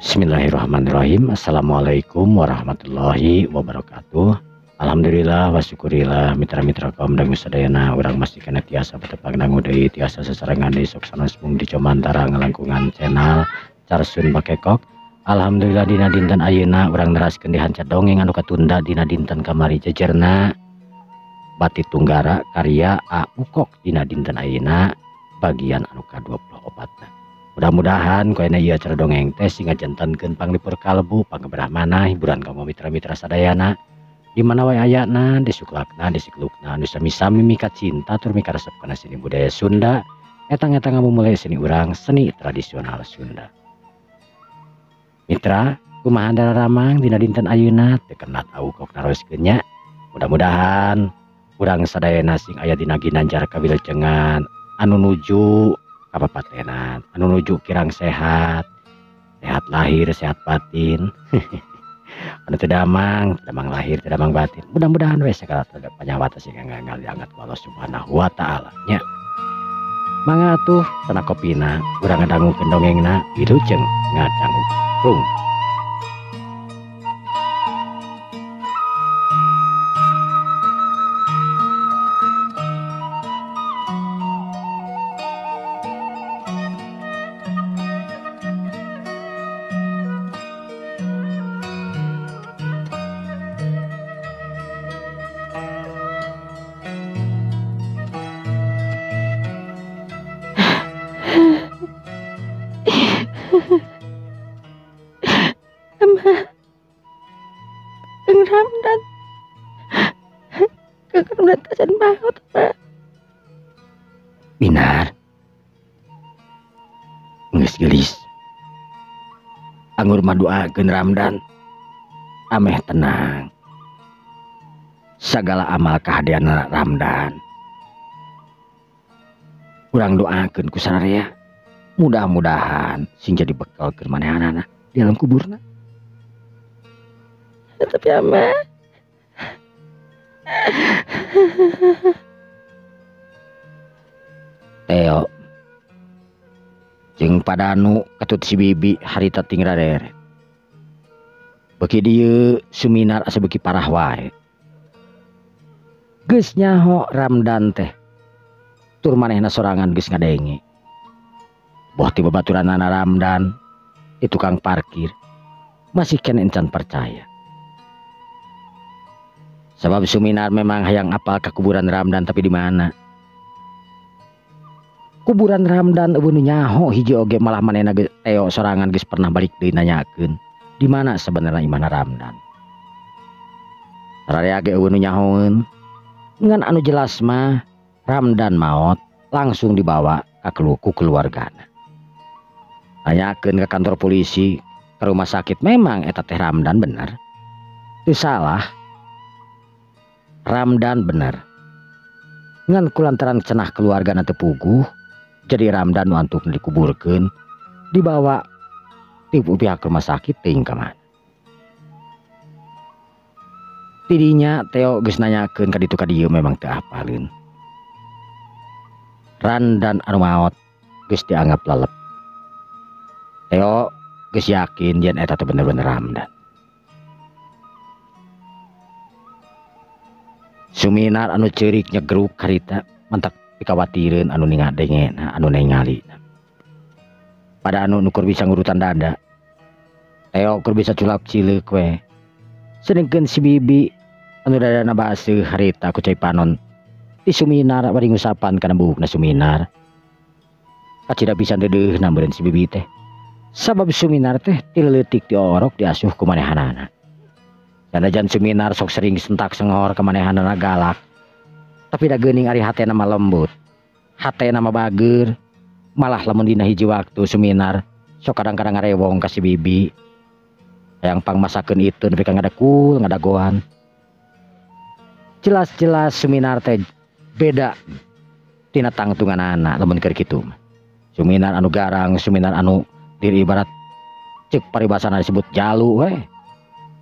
Bismillahirrahmanirrahim. Assalamualaikum warahmatullahi wabarakatuh. Alhamdulillah wa syukurillah mitra-mitra kaum dangu sadayana urang masih kena tiasa petepang dangu deui tiasa sesarengan di soksana semung di comantara ngelangkungan channel Carsun Bakekok. Alhamdulillah dina dinten ayeuna urang neraskeun dihancar dongeng anu katunda dina dinten kamari jejerna Batik Tunggara karya A Ukok dina dinten ayeuna bagian anu ka-24. Mudah-mudahan koena ieu acara dongeng teh singa jantankeun panglipur kalbu pangebrahmana hiburan kamu mitra-mitra sadayana di mana wae ayana disuklakna disiklukna anu sami-sami mika cinta tur mika resep kana seni budaya Sunda etang-etang mulai seni urang seni tradisional Sunda. Mitra kumaha dararamang dina dinten ayeuna teu kenat Ukok naroskeun nya. Mudah-mudahan urang sadayana sing aya dina ginanjar kawilujengan anu nuju kapapatenan anu nuju kirang sehat lahir sehat batin anu teu damang lahir teu damang batin mudah-mudahan we segala panyawata sing ngaliangat ku Allah Subhanahu wa taala nya. Mangga atuh sana kopina urang ngadangukeun dongengna wilujeng ngadangu rung. Ramdan kekerunan tajan banget Pak. Binar geus geulis anggur maduakeun Ramdan ameh tenang sagala amal kahadean Ramdan urang doakeun ku sararea mudah-mudahan sing jadi bekal keur manehanana di alam kuburna. Tapi ama Teo jeung padanu katut si bibi harita ting radere beuki dieu suminar asa beuki parah wae geus nyaho Ramdan teh tur manehna sorangan geus ngadenge boh ti babaturanana Ramdan di tukang parkir masih kena encan percaya. Sebab suminar memang hayang apal ke kuburan Ramdan tapi di mana? Kuburan Ramdan eueuh nyaho hiji oge malah manehna Teo sorangan geus pernah balik deui nanyakeun di mana sebenarnya imana Ramdan. Sararea ge eueuh nyahoeun ngan anu jelas mah Ramdan maot langsung dibawa ku keluargana. Nanyakeun ke kantor polisi ke rumah sakit memang eta teh Ramdan bener. Teu salah. Ramdan bener ngan kulantaran cenah keluarga teu puguh jadi Ramdan nu antuk dikuburkeun dibawa ti pihak rumah sakit teuing ka mana. Tidinya Teo geus nanyakeun ka ditu ka dieu memang teu apaleun. Ramdan anu maot geus dianggap lelep. Teo geus yakin yen eta teh bener-bener Ramdan. Suminar anu ceurik nyegruk harita mentak dikawatireun anu ningadengena anu nengalina. Pada anu nukur bisa ngurutan dada. Teo keur bisa culap cileuk we. Sedengkeun si bibi anu dadana baseuh harita ku cai panon ti Suminar bari ngusapan kana buukna Suminar. Kacida pisan deudeuhna meureun si bibi teh. Sabab Suminar teh ti leutik ti orok diasuh ku manehanana. Sanajan Suminar sok sering sentak sengor kemanehanana galak tapi da geuning ari hatena mah lembut hatena mah bager malah lamun dina hiji waktu Suminar sok kadang-kadang ngarewong ka si bibi hayang pangmasakeun itu nepi ka ngadakul ngadagoan. Jelas-jelas Suminar teh beda tina tangtunganana lamun keur kitu mah. Suminar anu garang Suminar anu diri ibarat ceuk paribasana disebut jalu we.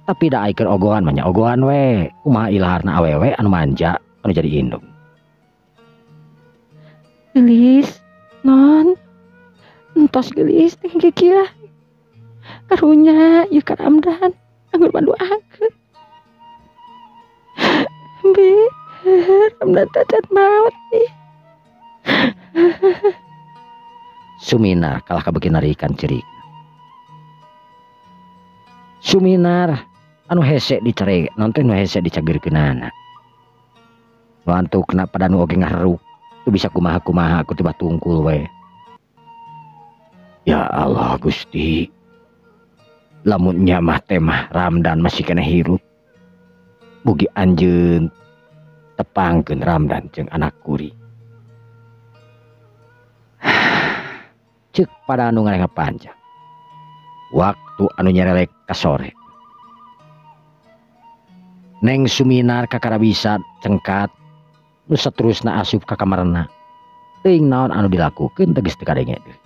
Tapi da ai keur ogohan mah nya ogohan we kumaha ilaharna awewe anu manja anu jadi indung. gelis non entos gelis teh kieu karunya ieu ka Ramdan anggur banduakeun. Bi, Ramdan tacan maot nih. Suminar kalah kabeuki narikan cerik. Suminar anu hese dicere nonton nu hese dicageurkeunana. Nu antukna pada nu oge ngaharuk tu bisa kumaha-kumaha aku tiba tungkul we. Ya Allah Gusti. Lamun nya mah teh mah Ramdan masih kena hirup. Mugi anjeun tepangkeun Ramdan jeung anak kuring. Cek pada anu ngarenga panjang. Waktu anu nyerelek ka sore. Neng Suminar kakarabisa cengkat nu saterusna asup ka kamarna. Teuing naon anu dilakukeun teu geus teu kadenge deui.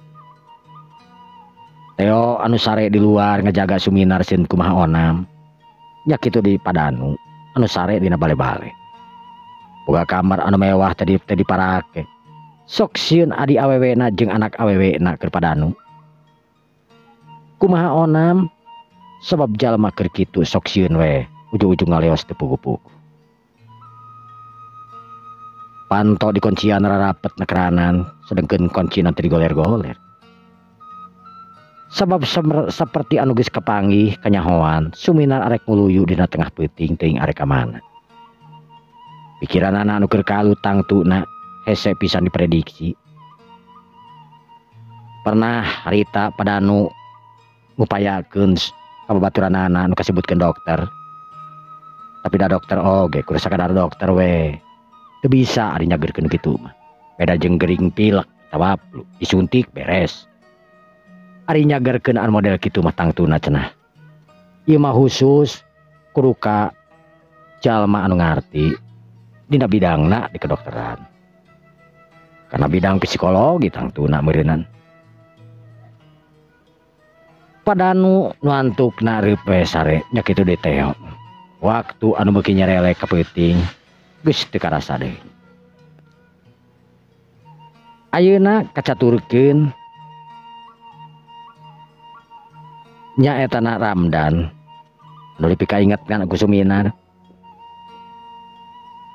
Teo anu sare di luar ngejaga Suminar sieun kumaha onam. Nya kitu di Padanu anu sare dina bale-bale. Boga kamar anu mewah tadi diparake. Sok sieun adi awewena jeung anak awewena keur Padanu. Kumaha onam sebab jalma keur kitu sok sieun we ujug-ujug ngaleos teu pugu-pugu. Panto dikuncian rarapet nekeranan sedengkeun kuncina teu digoler-goler. Sabab seperti anu geus kapanggih kanyahoan Suminar arek nguluyu dina tengah peuting teuing arek ka mana. Pikiranana anu keur kalut tangtuna hese pisan diprediksi. Pernah harita Padanu ngupayakeun kababaturanana anu kasebutkeun dokter. Tapi da dokter oge kudu sakadar dokter we. Teu bisa ari nyageurkeun kitu mah. Beda jeung gering pilek tawaplu disuntik beres. Ari nyageurkeun anu model kitu mah tangtuna cenah. Ieu mah khusus kudu ka jalma anu ngarti dina bidangna di kedokteran. Karena bidang psikologi tangtuna meureunan. Padanu nu antukna reup we sare nya kitu deui Teo. Waktu anu beuki nyerelek ka peuting geus teu karasa deui. Ayeuna kacaturkeun nya etana Ramdan anu dipikaingetkeun ku Suminar.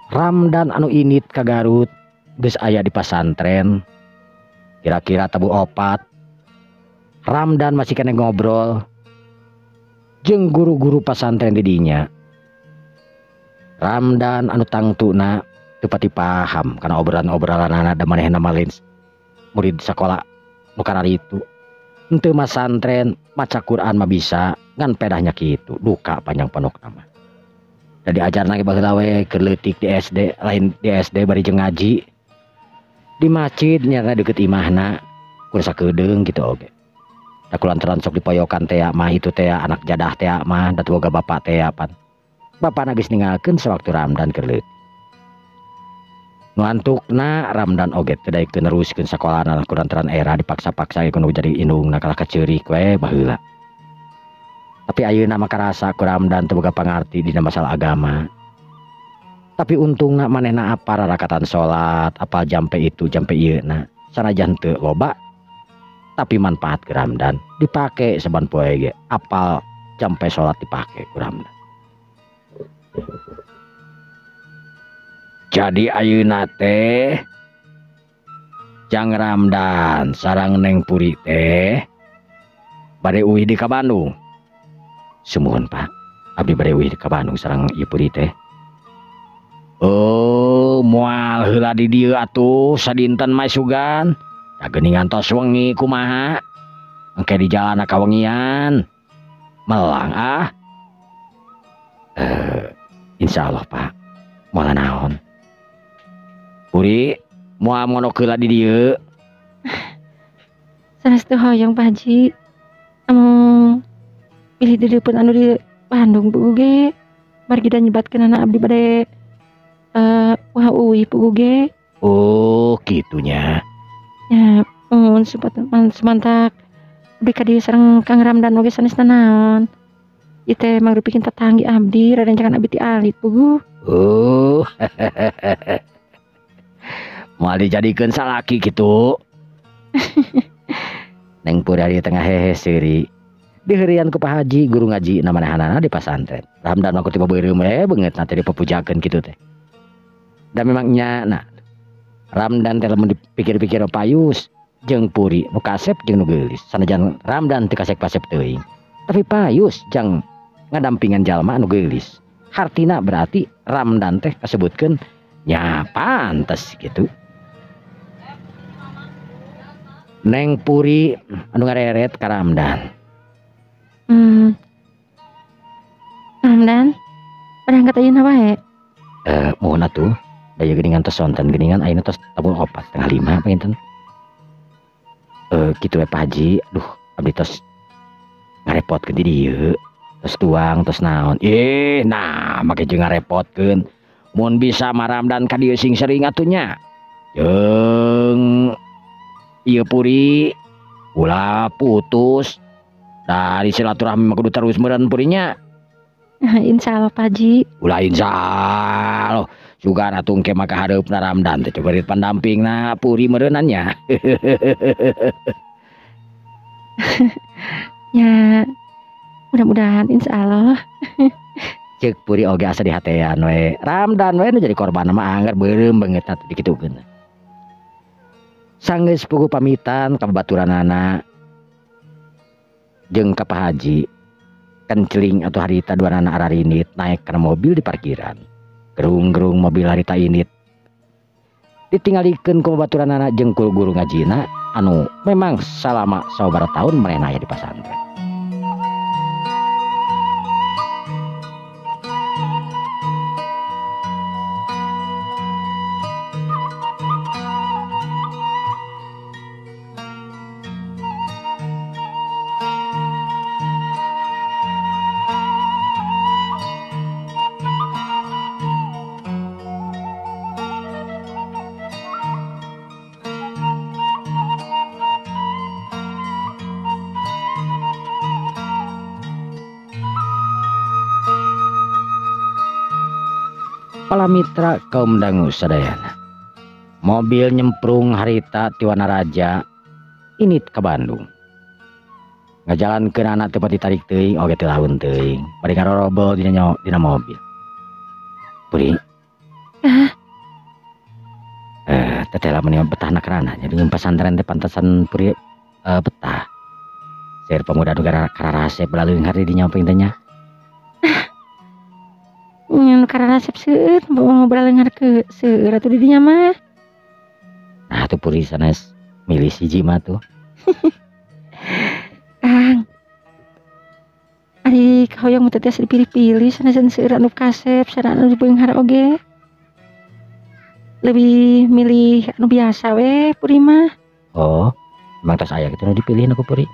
Ramdan anu init ka Garut geus aya di pasantren kira-kira tabu 4. Ramdan masih kena ngobrol jeung guru-guru pasantren di dinya. Ramdan anu tangtuna teu pati paham kana obrolan-obrolanana da manehna malin murid sakola nu kararitu. Henteu mah santren maca Quran mah bisa ngan pedahnya kitu duka panjang panokna mah. Da diajarna ge baheula we keur leutik di SD lain di SD bari jeung ngaji. Di masjid nya deukeut imahna kudu sakedeung kitu oge. Da kulantaran sok dipoyokan teh mah itu teh anak jadah teh mah da boga bapak teh pan. Bapana geus ninggalkeun sewaktu Ramdan keur leutik. Nu antukna Ramdan oge teu daek teu neruskeun sakolana kulantaran era dipaksa-paksa kudu jadi indungna kalah kaceurik we baheula. Tapi ayeuna mah karasa ku Ramdan teu boga pangarti dina masalah agama. Tapi untungna manehna apal rakatan salat, apal jampe itu jampe ieu na. Sanajan teu loba tapi manfaat ku Ramdan dipake saban poe ge apal jampe salat dipake ku Ramdan. Jadi ayeuna teh Jang Ramdan sareng Neng Puri teh bade uih di ka Bandung. Sumuhun Pak, abdi bade uih di ka Bandung sareng ieu Puri teh. Oh, moal heula di dieu atuh sadinten mah sugan. Da geuningan tos wengi kumaha? Engke di jalan kawengian. Melang ah. Insyaallah Pak. Moal naon? Puri, moal monok heula di dieu. Sanes teu hoyong Pak Haji. Pilih di depan anu di Bandung pugu ge. Margi da nyebatkeun anak abdi bade wah uwi pugu ge. Oh, kitunya. Ya, mun semantak abdi ka dieu sareng Kang Ramdan oge sanesna naon. Ieu teh mangrupikeun tetanggi abdi rarencangan abdi ti alit pugu. Oh. Moal dijadikeun salaki kitu. Neng Puri di tengah hehe seuri diherian ku Pak Haji guru ngaji namana di pasantren. Ramdan aku tiba beureum beungeut nanti dipepujakeun kitu teh. Dan memangnya nah Ramdan teh lamun dipikir-pikir payus jeung Puri nu kasep jeung nu geulis. Sanajan Ramdan teu kasep-kasep teuing. Tapi payus jang ngadampingan jalma nu geulis. Hartina berarti Ramdan teh kasebutkeun nya pantes gitu. Neng Puri anu ngareret ka Ramdan. Ramdan, berangkat ayeuna wae. Mohon atuh, daya geuningan tos sonten geuningan ayeuna tos tabung 4:30 panginten. Kitu we Pak Haji, aduh abdi tos ngarepotkeun di dieu. Tos tuang tos naon. Nah make jeung ngarepotkeun. Mun bisa mah Ramdan ka dieu sing sering atuh nya. Jeung ieu Puri ulah putus dari silaturahmi mah kudu terus meureun Purinya. Insyaallah Pak Haji. Ulah insyaallah juga atuh engke mah ka hareupna Ramdan teh coba pendampingna Puri meureunannya. Ya mudah-mudahan insyaallah. Ceuk Puri oge asa dihatean we. Ramdan we nu jadi korban mah anggar beureum banget atuh dikitukeun. Sanggeus puguh pamitan ka babaturanana jeung ka Pak Haji kenceling atau harita dua anak ararinit naik karena mobil di parkiran. Gerung-gerung mobil harita init ditinggalikeun ku babaturanana jeung ku guru ngajina anu memang salama sabaraha taun marena aya di pasantren. Pala mitra kaum dangu sadayana. Mobil nyemprung harita ti Wanaraja init ke Bandung. Ngajalankeun anak teu pati tarik teuing oge teu laun teuing. Bari ngarorobol dina mobil. Puri. Teteh lamun ieu betahna kerana nya dengan pasantren teh pantesan Puri betah. Saeur pemuda nu kararasep balaleung hari dinya peuing teh nya. Karena resep seueur mau beralengar ke seueur atuh di dinya mah. Nah tuh Puri sanes milih siji mah tuh. Kang. Ari kahoyong teh tiasa dipilih-pilih sanesan seueur anu kasep sareng anu dibeunghar oge. Lebih milih anu biasa we Puri mah. Oh, emang tos aya kitu nu dipilih ku Puri.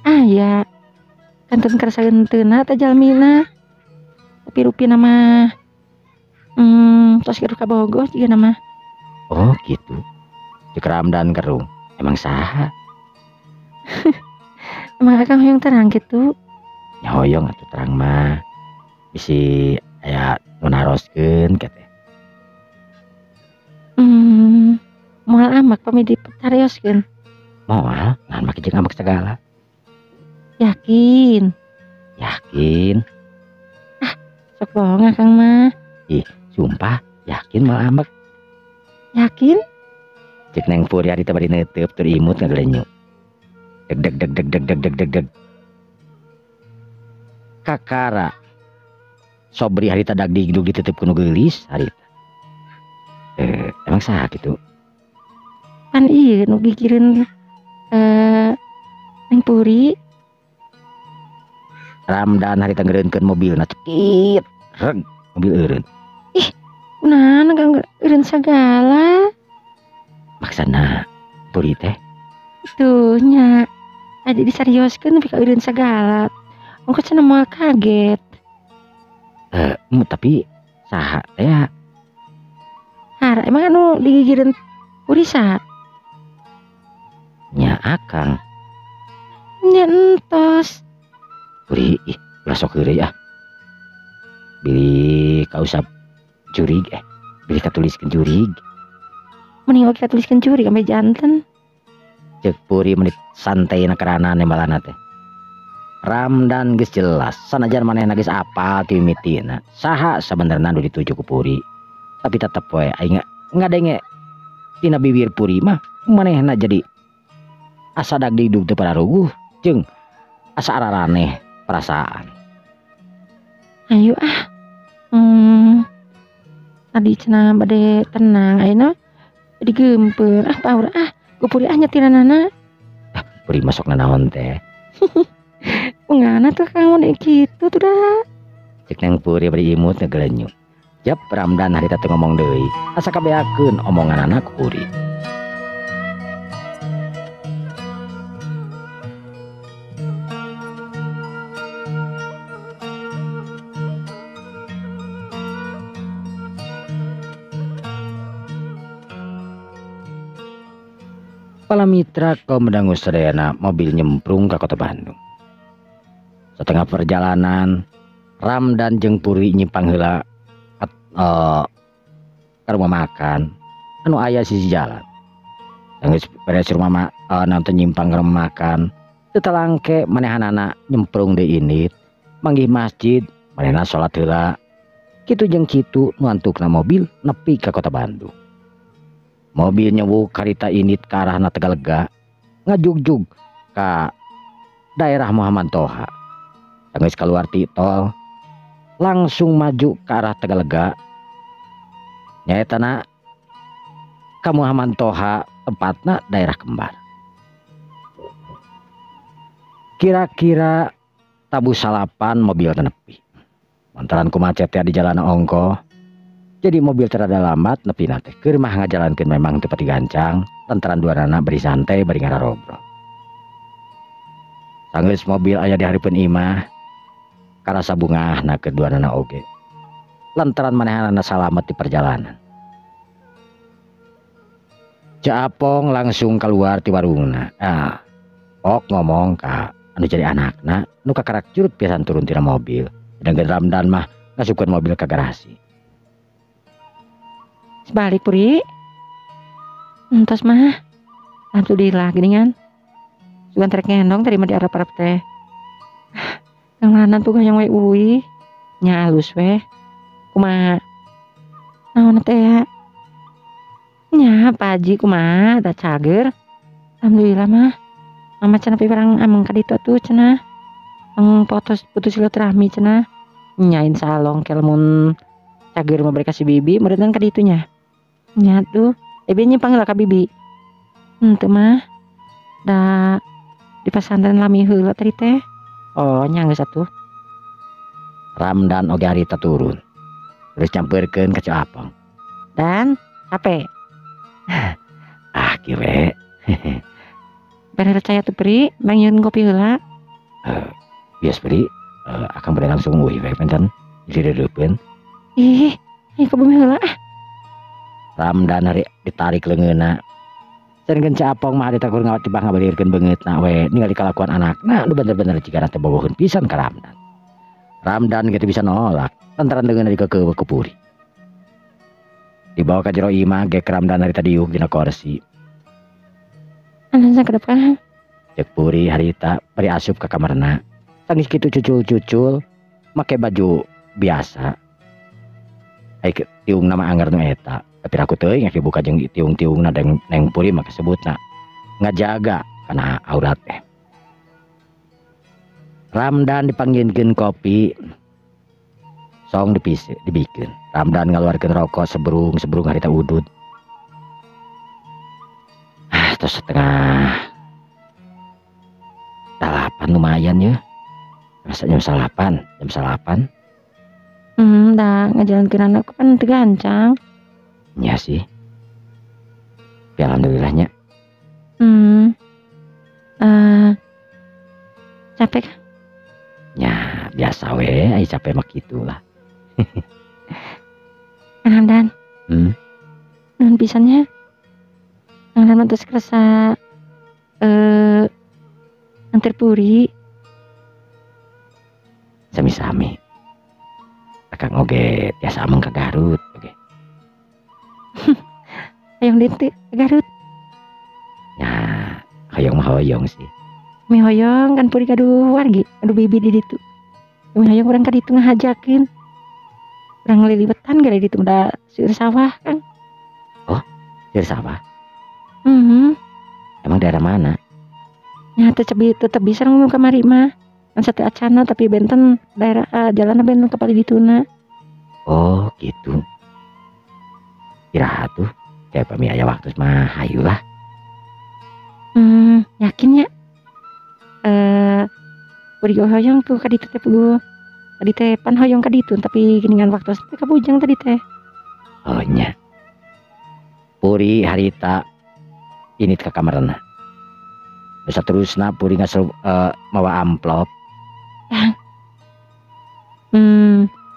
Aya. Kantun karasa genteuna teh jalmina. Tapi rupi nama tos kiru kabogoh juga nama. Oh gitu. Di Ramdan kerung. Emang saha? Emang akang hoyong terang gitu. Ya hoyong atuh terang mah. Bisi aya nu naroskeun kete. Moal amak pami dipercarioskeun. Moal, ngan make jeung amak segala. Yakin. Yakin. Sok bohong akang mah. Ih, sumpah yakin mal amak. Yakin? Cek neng Puri hari teh bari neuteup tur imut ngagelenyu. Deg. Kakara. Sobri hari teh dag digdug diteuteup ku nu geulis hari teh. Emang saha kitu? Kan ieu nu gigireun Neng Puri. Ramdan hari teh ngeureunkeun mobilna cekit. Reg, mobil eureun. Ih, kunaon enggak eureun sagala. Maksana Puri teh Tuh nya. Tadi disarioskeun tapi ka eureun sagala. Engko cenah moal kaget. Tapi saha teh ya? Hara emang anu digigireun Puri saha? Nya akang. Nya entos. Puri, ulah sok heureuy ah. Bili kausap jurig bili katuliskeun jurig. Mending oge katuliskeun jurig ame janten. Ceuk Puri menit santai na kerana nembalana teh. Ramdan geus jelas sanajan manehna geus apal ti mimitina saha sabenerna nu dituju ku Puri, tapi tetep we aing ngadenge tina bibir Puri mah manehna jadi asa dagdidug teu pararuguh jeung asa araraneh perasaan. Ayo tadi cenah bade tenang ayeuna jadi geumpeur paur Puri nyetiranana. Puri masuk nanaon teh. Ngana tuh kamu deh gitu tuh dah. Cek nang Puri bari imut ngegelenyuk. Jap Ramdan harita teu ngomong deui, asa kabeakeun omongan anak Puri. Palamitra kaum mendangu sadayana mobil nyemprung ke kota Bandung. Setengah perjalanan, Ramdan jeung Puri nyimpang heula ka rumah makan anu aya sisi jalan. Geus beres rumah nonton nyimpang ka rumah makan, teu talangke manehanana nyemprung deui indit, manggih masjid, manehna salat heula. Kitu jeung kitu nu antukna mobil nepi ka kota Bandung. Mobil nyewuk karita indit ke arahna Tegalega, ngajugjug ka daerah Muhammad Toha. Geus kaluar ti tol, langsung maju ke arah Tegalega. Nyaetana ka Muhammad Toha, tempatna daerah kembar. Kira-kira tabu salapan mobil nepi. Lantaran kumacetnya di jalan ongko, jadi mobil terada lambat nepi nate keur mah ngajalankeun memang teu pati gancang lantaran duanana beri santai bari ngararobrol. Sanggeus mobil aya di hareupeun imah karasa bungahna keduanana oge. Lantaran manehanana salamet di perjalanan. Caapong langsung keluar ti warungna. Ok ngomong ka anu jadi anakna nu kakarak curut piasan turun tina mobil. Sedangkan Ramdan mah ngasupkeun mobil ka garasi. Balik Puri. Entos mah. Alhamdulillah geuningan. Sugan trek ngendong tadi mah diarep-arep teh. Yang lanang tuh yang we uwi. Nya alus we. Kumaha? Naon teh ya? Nya Paji kumaha? Da cager. Alhamdulillah mah. Mama cenah pibarang ameng ka ditu atuh cenah. Putus silaturahmi cenah. Nya insyaallah kel mun cager mau beri kasih bibi meureunna ka ditu nya. Nya tuh, nyimpang heula ka bibi. Henteu mah. Da di pesantren lami heula tadi teh. Oh, nya geus atuh. Ramdan oge harita turun. Terus campurkeun ka Caapong. Dan capek. Kiwe. Bere recaya tuh Pri, mangieun kopi heula. Bias Pri, akan beri langsung uih we pancen direureupkeun. Ih, ka bumi heula. Ramdan hari ditarik leungeunna. Sarengkeun Caapong mah harita kur ngawat tibah ngabalirkeun beungeutna we ningali kalakuan anakna nu bener-bener jigana teh bogoheun pisan ka Ramdan. Ramdan kitu bisa nolak lantaran leungeunna dikeukeuk ku Puri. Dibawa ka jero imah ge Ramdan harita diuk dina kursi. Anu sakedep kan. Cek Puri harita bari asup ka kamarna. Tangis kitu cucul-cucul make baju biasa. Ai tiung nama anggar nu eta. Tapi aku teuing ngake buka jeung tiung-tiungna dan neng Puri mah kesebutna ngajaga kana aurat teh. Ramdan dipanggieunkeun kopi. Song dibikeun. Ramdan ngaluarkeun rokok sebrung harita udud. Terus setengah 8 lumayan ya. Rasa jam 8. Da ngajalankeun anakku kan teu gancang. Nya sih. Ya alhamdulillahnya. Capek kan? Ya biasa we, ai capek mah gitulah. Dan nuhun pisannya. Nang terus kerasa antar Puri. Sami-sami. Akang oge biasa ameng ka Garut oge. Hayang ditu Garut. Ya, hayang mah hoyong sih. Mi hoyong kan puri kadu wargi, kadu bibi di ditu. Mi hoyong urang ka ditu ngahajakeun. Urang liliwetan gara ditu da seueur sawah, Kang. Dari sawah. Mhm. Emang daerah mana? Nya tetep bisa ngomong kamari mah. Kan sate acana tapi benten daerah jalanna benten ka dituna. Oh gitu. Kira tuh kayak pami aya waktu mah hayu lah. Yakin ya? Puri hoyong tuh ka ditu teh puguh. Tadi teh pan hoyong ka ditu tapi geuningan waktu teh kabujang tadi teh. Oh nya. Puri harita ini ke kamarna. Bisa terusna puri ngasel mawa amplop.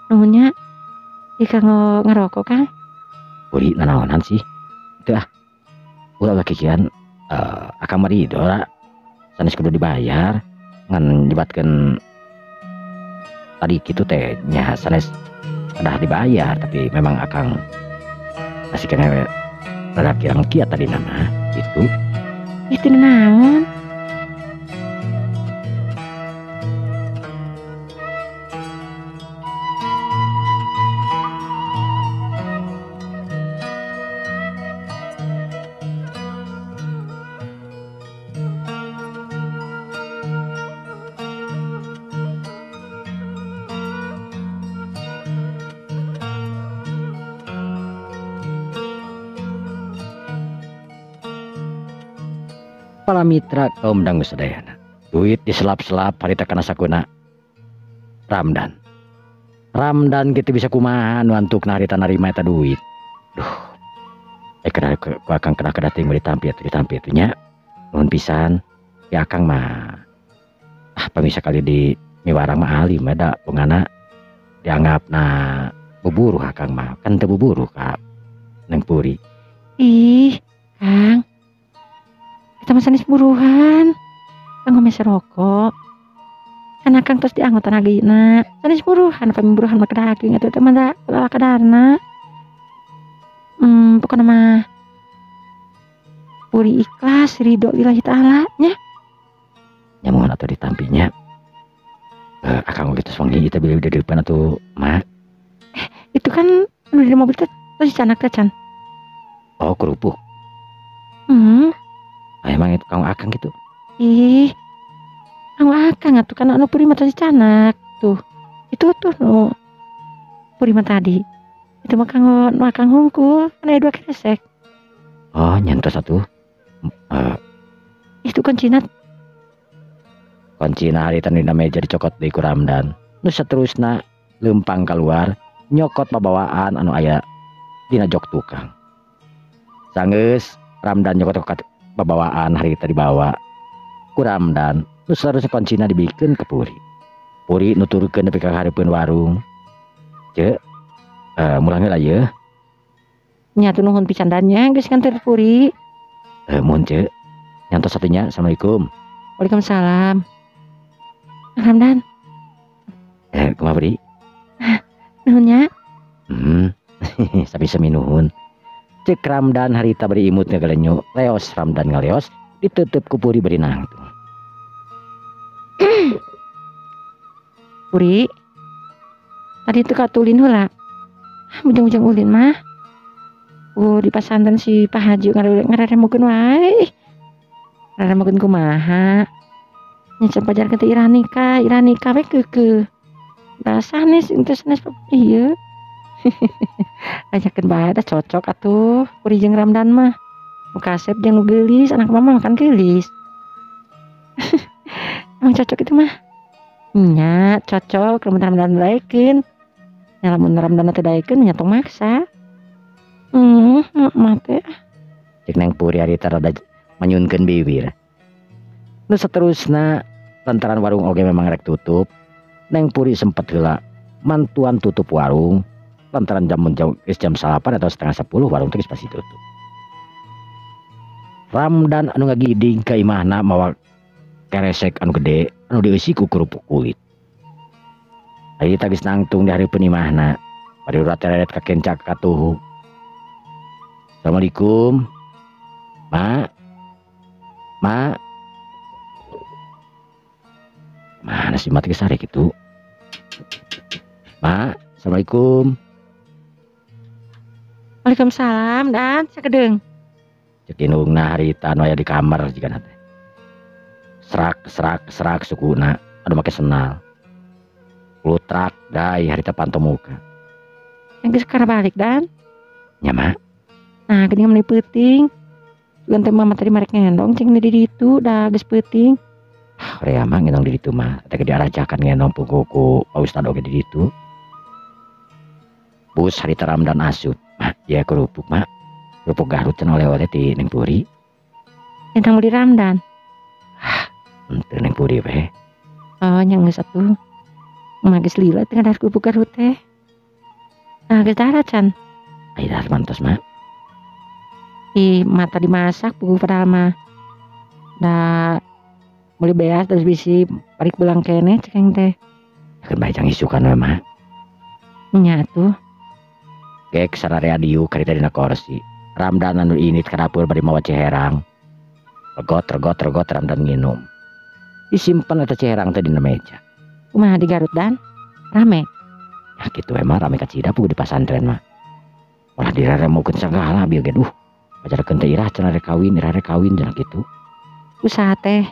Nuhunnya ika ngerokok Kang. Puri nanaonan sih. Itu ulah kikian akang mah ridho lah. Sanes kudu dibayar ngan libatkeun tadi kitu teh nya sanes udah dibayar tapi memang akang masih kena rada kirang kiat tadi nama gitu. Itu naon? Para mitra kaum dangdut sadayana. Duit diselap-selap harita kana sakuna Ramdan. Ramdan gitu bisa kumaha nu antukna harita narima eta duit. Duh. Kena ku akang kena ting ditampi itu nya. Nuhun pisan. Ya akang mah pamisa kali di miwarang mah alim da pungana dianggapna buburu akang mah. Kan teu buburu ka Neng Puri. Ih, Kang. Kita mah sanes buruhan. Kang ngomese rokok. Kan akang terus dianggot tanagina. Sanes buruhan, pami buruhan mah kedaging eta teh mah da kadarna. Pokoknya mah Puri ikhlas ridho lillahi ta'ala nya. Nyamungan atau ditampinya. Akang gitu suami kita bila di depan atau mak. Itu kan udah di mobil teh terus canak teh can. Oh kerupuk. Emang itu kamu akang gitu. Ih, kamu akang atuh kan anu Puri mah tadi canak tuh. Itu tuh nu Puri mah tadi. Itu mah kang hungkul kan ada 2 kresek. Oh nyantos satu. Itu kuncina Hari tadi meja dicokot di Ramdan. Nu saterusna lempang keluar nyokot pabawaan anu aya dina jok tukang. Sanggeus Ramdan nyokot pabawaan hari tadi bawa ku Ramdan. Nu saterusna kuncina dibikeun ke Puri. Puri nuturkeun nepi ka hareupeun warung. Ceu mulangnya lah ya. Nyatu nuhun pisandannya geus kantor Puri. Mun ceu. Nyantos satunya. Assalamualaikum. Waalaikumsalam. Ramdan. Kumaha Puri? Nuhunnya. Sapi semi nuhun. Cek Ramdan harita beri imut ngagalenyo. Leos Ramdan ngaleos ditutup ku Puri beri nangtung. Puri. Tadi itu katulin heula. Ujung-ujung ulin mah. Di pasantren si Pak Haji ngareremukeun wae. Ngareremukeun kumaha? Nya can pajarkeun teh Iranika we keukeuh. Da sanes ente sanes ieu. Ajakeun bae da cocok atuh Puri jeung Ramdan mah. Nu kasep jeung nu geulis, anak mama makan geulis. Emang cocok itu mah. Nya cocok lamun Ramdan daekeun. Nya lamun Ramdan teh daekeun nya tong maksa. Mate. Cek Neng Puri harita rada manyunkeun bibir. Nu saterusna lantaran warung oge memang rek tutup. Neng Puri sempet heula mantuan tutup warung lantaran jam 9 atau setengah 10 warung teh pasti tutup. Ramdan anu ngagiding ka imahna mawa keresek anu gede anu dieusi ku kerupuk kulit. Ari tagis nangtung di hareupeun imahna. Bari urat teret ka kencak katuhu. Assalamualaikum. Mak. Mana sih mati kesare gitu. Ma, assalamualaikum. Waalaikumsalam dan sakedeng. Cek indungna harita anu aya di kamar jika nanti. Serak sukuna. Anu make senal. Lutrak dai harita pantau muka. Yang sekarang balik dan. Nya ma. Nah, gini meni peuting. Sugan teh mama tadi marek ngendong cing di ditu dah geus peuting. Korea mah ngendong di ditu mah. Teh diarajakan ngendong puguku Pak Ustad oge di ditu. Bus harita Ramdan asup. Mak, ya kerupuk mak. Kerupuk Garut can oleh-oleh di Neng Puri. Yang mau di Ramdan. Ente Neng Puri weh. Oh, yang geus atuh. Magis lila tengah dar kerupuk Garut teh. Nah, geus darat can. Aida mantos mak. Di mata dimasak pugu padahal mah. Da mulai beas terus bisi parik belang kene cekeng teh. Akan baik isukan we mak. Nya tuh. Kek sararea diu karita dina kursi. Ramdan anu init ka dapur bari mawa ceherang. Regot Ramdan nginum. Disimpen eta ceherang teh dina meja. Kumaha di Garut dan rame. Ya kitu emang rame ka Cida pugu di pasantren mah. Malah direremukeun sagala bieu ge duh. Pajarekeun teh irah cenah rek kawin cenah kitu. Usaha teh.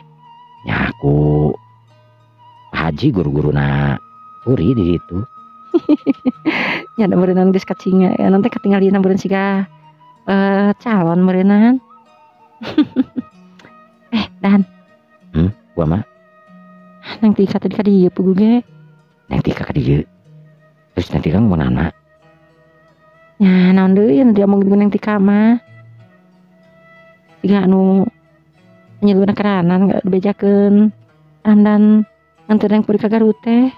Nya aku haji guru-guruna Puri di ditu. Ya ada meureunana geus kacinga ya nanti katinggalina meureun siga calon meureunana. Dan Gua mah nang Tika tadi ka dieu pugu ge. Neng Tika ka dieu. Terus Neng Tika ngomong anak. Ya naon deui anu diomongkeun nang Tika mah. Siga anu nyeluna keranan gak dibejakeun Ramdan nganter Neng Puri ka Garut teh.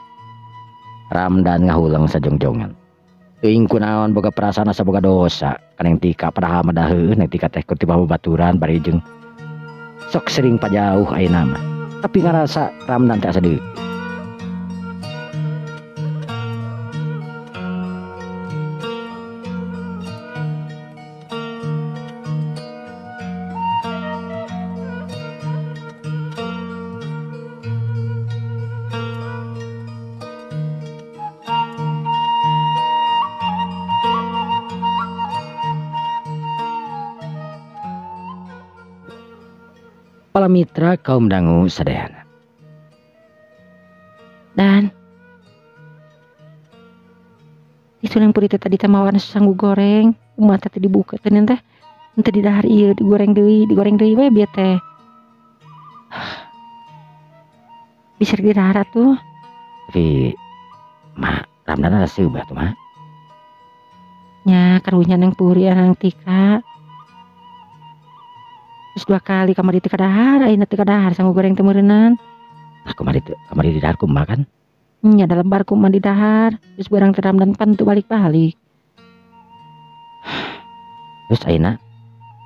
Ramdan ngahuleng sajongjongan. Teuing kunaon boga perasaan asa boga dosa ka Neng Tika padahal mah da heueuh Neng Tika teh keur tiba babaturan bari jeung sok sering pajauh ayeuna mah. Tapi ngarasa Ramdan teh asa deui. Para mitra kaum dangu sadayana. Dan itu Neng Puri teh tadi teh mawan sanggu goreng, mata teh dibuka teh teh ente di dahar ieu digoreng deui we bieu teh. Bisa di dahar tuh. Tapi mak Ramdan ada seubah tuh mak. Nya karunya Neng Puri Neng Tika. Terus 2 kali kamari teh kadahar, ayeuna teh kadahar sanggu goreng teh meureunnan. Nah kamari di dahar kumaha kan. Nya dalam bar kumaha di dahar, terus barang teh Ramdan pan teu balik-balik. Terus ayeuna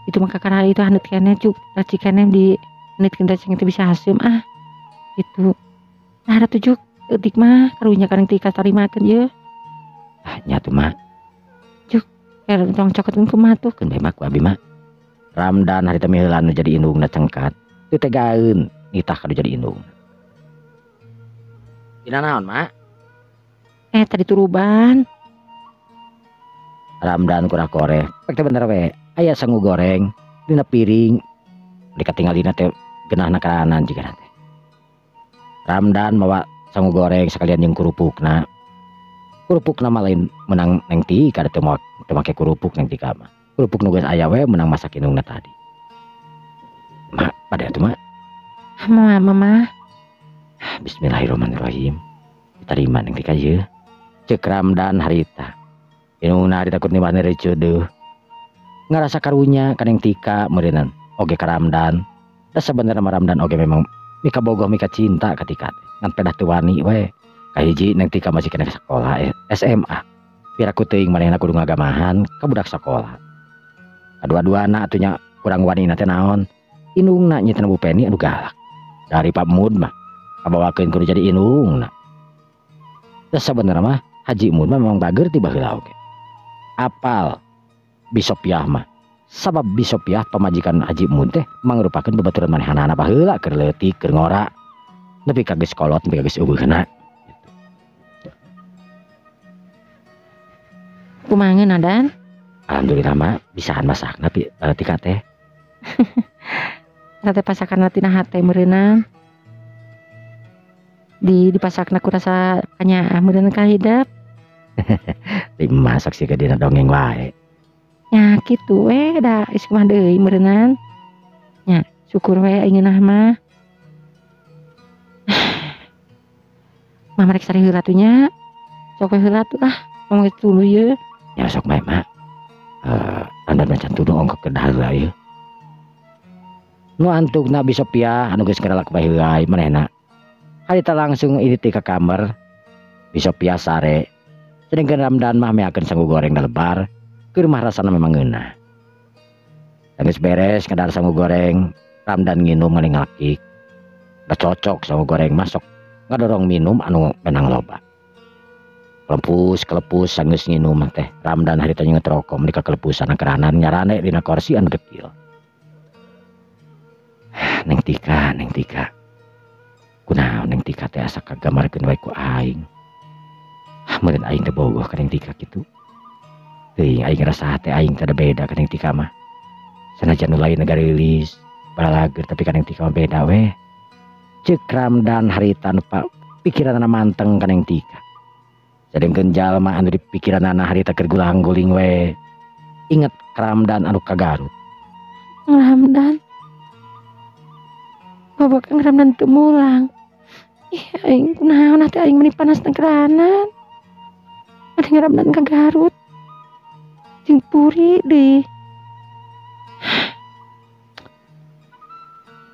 Itu mah kakara itu haneut keneh cuk, raci keneh di haneutkeun racing teh bisa haseum Gitu. Dahar tuh cuk, eutik mah karunya ka Neng Tika tarimakeun ieu. nya tuh mak. Keur tong cokotkeun kumaha tuh. Keun bae mak ku abi mak. Ramdan harita miheulana jadi indungna cengkat. Teu tegaeun nitah kadu jadi indung. Dina naon mak? Tadi turuban. Ramdan kurang koreh. Pek teh bener we. Aya sanggu goreng dina piring. Dikatinggalina teh geunahna karanan jigana teh. Ramdan mawa sanggu goreng sakalian jeung kurupukna. Kurupukna mah lain menang Neng Tika teh make kurupuk Neng Tika mah. Kerupuk nu geus aya we menang masak indungna tadi. Mak, pada atuh mak. Mama. Bismillahirrahmanirrahim. Ditarima Neng Tika ieu. Ceuk Ramdan harita. Indungna harita keur nimah reuceudeuh. Ngarasa karunya ka Neng Tika meureunan oge ka Ramdan. Da sabenerna mah Ramdan oge memang mika bogoh mika cinta ka Tika teh. Ngan pedah teu wani we. Kahiji Neng Tika masih kena sakola SMA. Piraku teuing manehna kudu ngagamahan ka budak sakola. Dua-duana atunya kurang wani teh naon indungna nya Bu Peni anu galak dari Pak Mud mah kabawakeun kudu jadi indungna. Da sabenerna mah Haji Mud mah memang bager ti baheula oge. Apal Bisopiah mah sabab Bisopiah pamajikan Haji Mud teh mangrupakeun babaturan manehanana baheula keur leutik keur ngora. Nepi ka geus kolot nepi ka geus eueuhna. Kumaha Dan? Alhamdulillah mah bisaan masakna tika teh. Teh pasakan tina hate meureunna. Dipasakna ku rasa kanyaah meureunna ka hideap. Di masak sih ke dina dongeng wae. Nya kitu we da geus kumaha deui meureunna. Nya syukur we aing geunah mah. Mah marek sari heula tuh nya. Sok we heula tuh ngomong dulu ye. Ya sok bae mah. Anda macan tuduh ongkok ke dahareula ieu. Nu antukna bi Sophia anu geus ngarelak bae heula manehna. Harita langsung ieu ti ka kamar. Bi Sophia sare. Sedengkeun Ramdan mah meakeun sangu goreng da lebar. Keur mah rasana memang ngeunah. Geus beres ngadar sangu goreng, Ramdan nginum ngening ngalakik. Da cocok sangu goreng masuk ngadorong minum anu menang loba. Kelepus sanggeus nginum teh Ramdan harita nyeungeut rokok di kakelepusan keranan nyarane dina kursi anu dekil. Neng Tika. Kunaon Neng Tika teh asa kagamarkeun wae ku aing. Meureun aing teh bogoh ka Neng Tika kitu. Teuing aing ngerasa hate aing teh ada beda ka Neng Tika mah. Sanajan nu lain ngarilis baralager tapi ka Neng Tika mah beda we. Ceuk Ramdan harita nu pikiranna manteng ka Neng Tika. Sedengkeun jalma anu di pikiranna harita keur gulang-guling we. Inget Ramdan anu ka Garut. Ramdan. Bawa Kang Ramdan teu mulang. Ih aing kunaon teh aing meni panas teh keranan. Ada Ramdan ka Garut. Jeung Puri deui.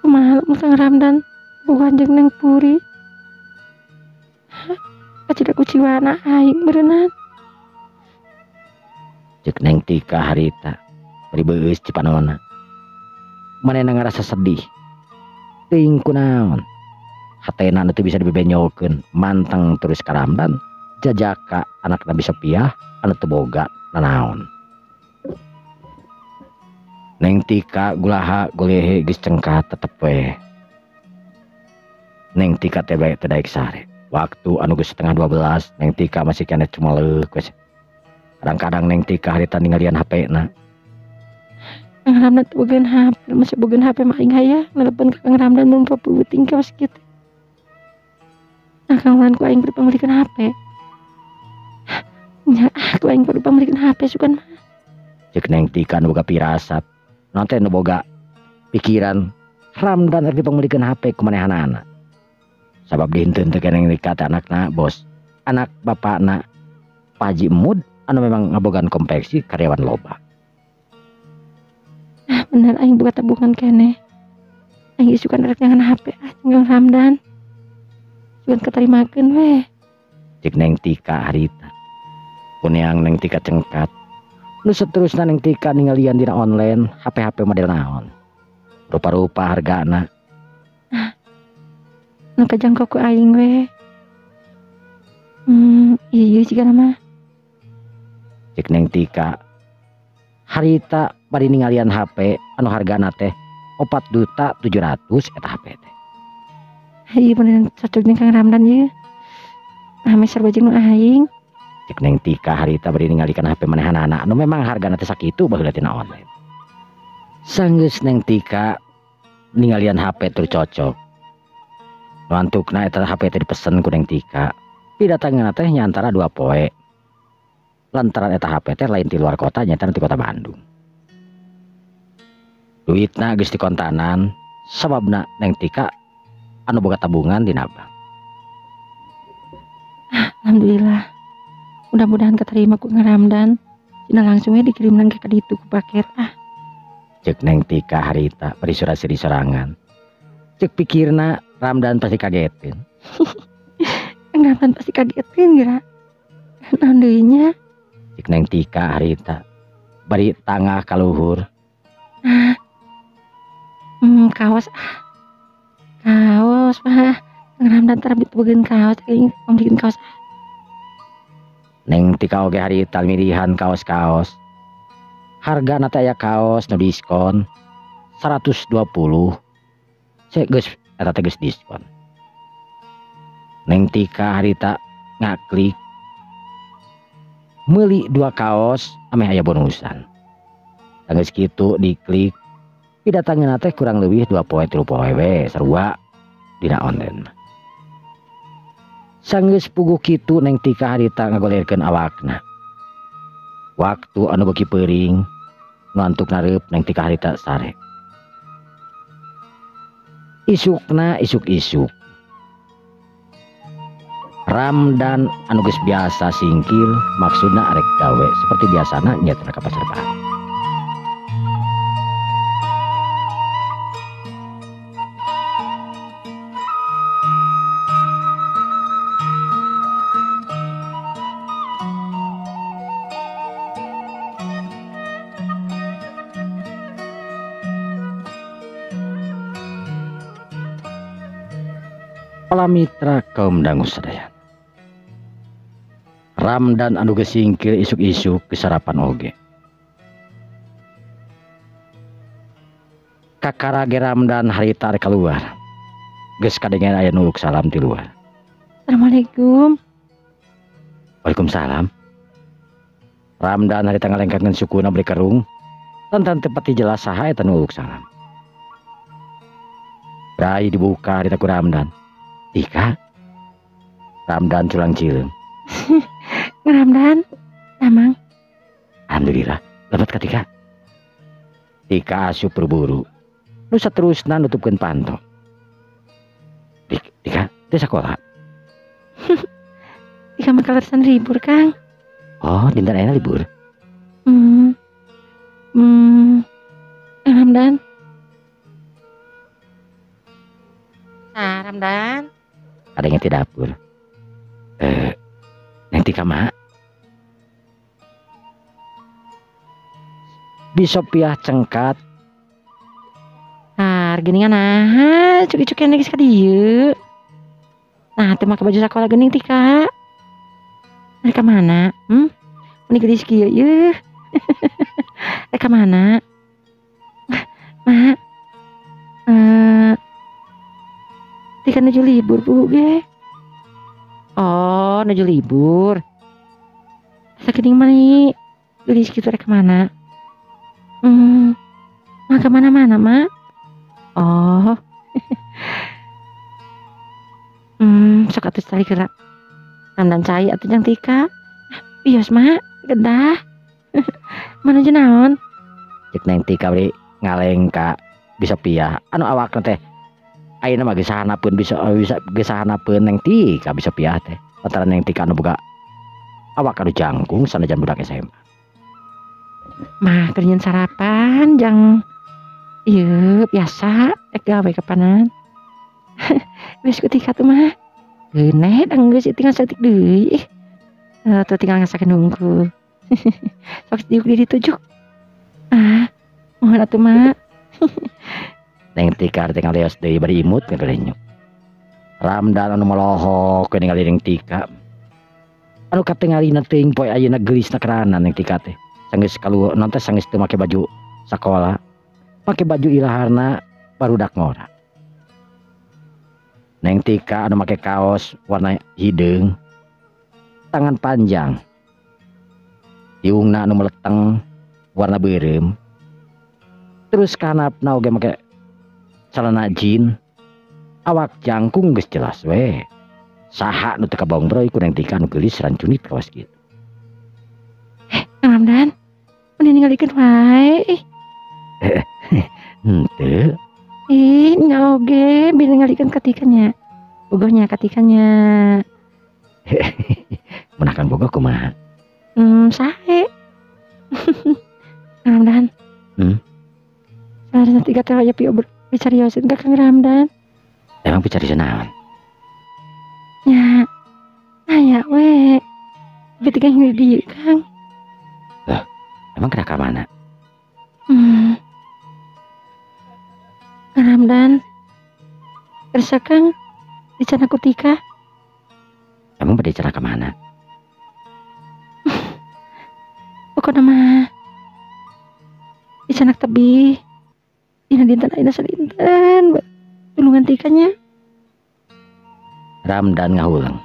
Kumaha Kang Ramdan boga jeung Neng Puri. Acida kuciwana aing berenang. Cek Neng Tika harita bari beus cipanona. Manehna ngarasa sedih. Teuing kunaon? Hatena teu bisa dibebenyokeun manteng terus ka Ramdan jajaka anakna bi Sophia anu teu boga nanaon. Neng Tika gulaha gulehe geus cengkat tetep we. Neng Tika teh bae teu daek sare. Waktu anu geus setengah 12 Neng Tika masih kena cumaleuk we. Kadang-kadang Neng Tika harita ninggalian HP-na. Kang Ramdan teu bogaan HP, masih bogaan HP mah aing hayang nelpon ka Kang Ramdan mun papeuting ka kitu. Nah Kang Ramdan ku aing kudu pamilikeun HP. Nya ku aing kudu pamilikeun HP sugan mah. Cek Neng Tika nu boga pirasat. Nanti nu boga pikiran Ramdan harus dipamilikeun HP ku manehanana. Sabab dihinteun teh Neng Tika teh anakna bos. Anak bapakna Pak Haji Emud anu memang ngabogaan kompleksi karyawan loba. Bener aing boga tabungan keneh. Aing isukan rek nyangan HP jeung Ramdan. Sugan katarimakeun we. Cek Neng Tika harita. Kuneang Neng Tika cengkat. Nu seterusna Neng Tika ninggalian dina online HP-HP model naon. Rupa-rupa hargana. Nu kajangkau ku aing we. Iya sigana mah. Cek Neng Tika harita bari ninggalian HP anu hargana teh 4.700.000 eta HP teh. Iya bener cocok jeung Kang Ramdan ieu. Ame sarua jeung nu aing. Cek Neng Tika harita bari ningalikeun HP manehanana anu memang hargana teh sakitu baheula tina online. Sanggeus Neng Tika ninggalian HP teu cocok. Nu antukna eta HP teh dipesen ku Neng Tika. Pidatangeunna teh nyantara 2 poe. Lantaran eta HP teh lain ti luar kota nyata ti kota Bandung. Duitna geus dikontanan sababna Neng Tika anu boga tabungan dina bank. Alhamdulillah. Mudah-mudahan keterima ku Kang Ramdan. Cina langsung we dikirimkeun ka ditu ku paket. Cek Neng Tika harita bari surasiri sorangan. Cek pikirna Ramdan pasti kagetin. Kang Ramdan pasti kagetin geura. Naon deui nya? Cek Neng Tika harita bari tangah ka luhur. Kaos kaos mah Kang Ramdan teh bogeun kaos aing pamilikeun kaos. Neng Tika oge harita milihan kaos-kaos. Hargana teh aya kaos nu diskon 120. Cek geus eta teh geus diskon. Neng Tika harita ngaklik meuli 2 kaos ame aya bonusan. Tanggeus kitu diklik pidatangeunna teh kurang leuwih 2 poe 3 poe we sarua dina online. Sanggeus puguh kitu Neng Tika harita ngagolirkeun awakna. Waktu anu beuki peuring nu antuk nareup Neng Tika harita sare. Isukna isuk-isuk. Ramdan anu geus biasa singkil maksudna arek gawe seperti biasana nya teh ka pasar baru. Para mitra kaum dangu sadaya. Ramdan anu geus singkil isuk-isuk geus sarapan oge. Kakarage Ramdan harita rek kaluar. Geus kadengen aya nu salam ti luar. Assalamualaikum. Waalaikumsalam. Ramdan harita ngalengkeun sukuna beri kerung. Tantan tepati jelas saha eta nu salam. Rai dibuka harita ku Ramdan. Tika. Ramdan culang cileum. Ramdan, Tamang. Alhamdulillah, lebat ka Tika. Tika asup berburu. Nu saterusna nutupkeun panto. Tika, teh sakola. Tika mah kaleresan libur, Kang. Oh, dinten ayeuna libur. Ramdan. Nah, Ramdan. Ada yang di dapur. Neng Tika mah. Bisa piah cengkat. Nah, gini kan cuk-cuk yang geus ka dieu. Nah, teu make baju sakola geuning Tika. Mereka mana? Meni geus kieu yeuh. Mereka mana? Mak. Tika nuju libur bu ge. Oh, nuju libur. Sakiting mani gelis kitu rek mana? Mah ke mana-mana, Mak? Oh. Sok atuh tali gerak. Ramdan cai atuh jeung Tika. Bios, Mak, gedah. Mana jeung naon? Cek Neng Tika beri ngaleng ka bisa piah. Anu awakna teh ayeuna mah geus sahanapeun bisa geus sahanapeun Neng Tika bisa piah teh. Lantaran Neng Tika anu boga awak anu jangkung sanajan budak SMA. Mah keur nyeun sarapan jang ieu biasa rek gawe kapanan. Geus ku Tika tuh mah. Geuneh dang geus tinggal saeutik deui. Tuh tinggal ngasakeun hungkul. Sok diuk di ditujuk. Mohon atuh Mak. Neng Tika tinggal leos deui bari imut ngagelenyuk. Ramdan anu melohok ke ningali Neng Tika. Anu katingalina teuing poe ayeuna gelisna kerana Neng Tika teh. Sanggeus kaluar non teh sanggeus teu make baju sakola. Make baju ilaharna barudak ngora. Neng Tika anu make kaos warna hideung. Tangan panjang. Hiungna anu meleteng warna beureum. Terus kanapna oge make celana jin. Awak jangkung geus jelas we. Saha nu teu kabongbroy ku Neng Tika anu geulis rancunit kawas kitu. Ramdan, mending ningalikeun wae. Henteu. Nya oge bil ningalikeun ka Tika nya. Bogohnya ka Tika nya. Menakan bogoh kumaha? Sae. Ramdan. Salah Tika teh aya picarioseun ka Kang Ramdan. Emang picarioseun naon? Nya. Aya we. Tika di dieu Kang. Lah, emang kena ka mana? Kang Ramdan. Kersa Kang dicana ku Tika. Emang bade cara ka mana? Pokona mah dicanak tebih. Dina dinten ayeuna sadinten tulungan Tika nya. Ramdan ngahulang.